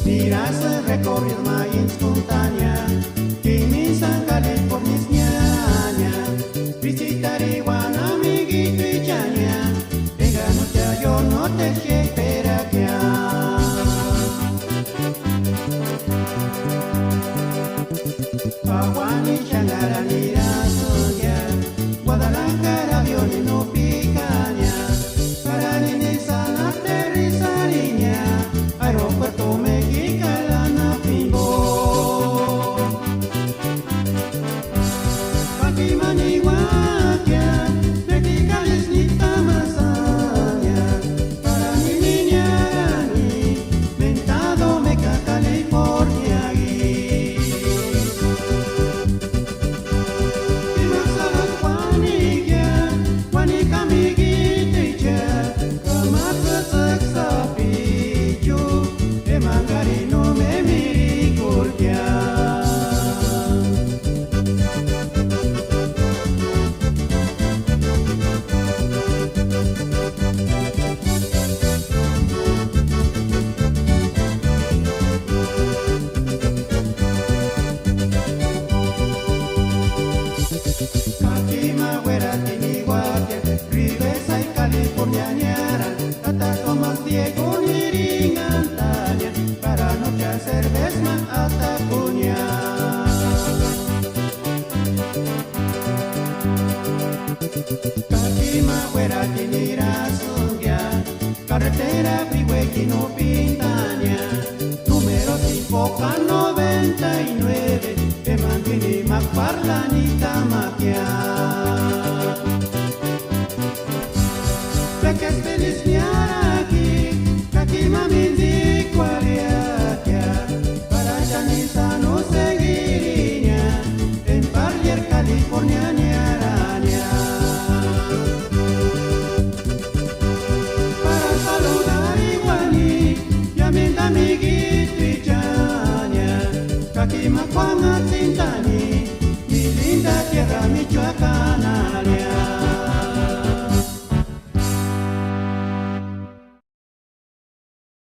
Dirasa recorrer mai espontánea, que mi San California, visitaré un amiguito y chania, venga no te yo no te espera que Paguani changara ni rasoya, Guadalajara avión y no picaña, para ni San aterrizariña, aeropuerto mexicana pingo. Pakimani wakia, mexicalis ni tamasanya, para ni niña ni, mentado meca California. Diego ni ringantaña, para no te hacer besma hasta cuña. Kakima fuera tinira suya, carretera freeway que no pintaña, número 5 99, de Manguini Macparla ni Tamaquia. Que es feliz ni aquí, Kakima minzi cualiatia, para Janisa no seguiría, en Parlier, California ni araña. Para saludar iguani, llaminda amiguito y chaña, Kakima Juana Tintani, mi linda tierra Michoacán.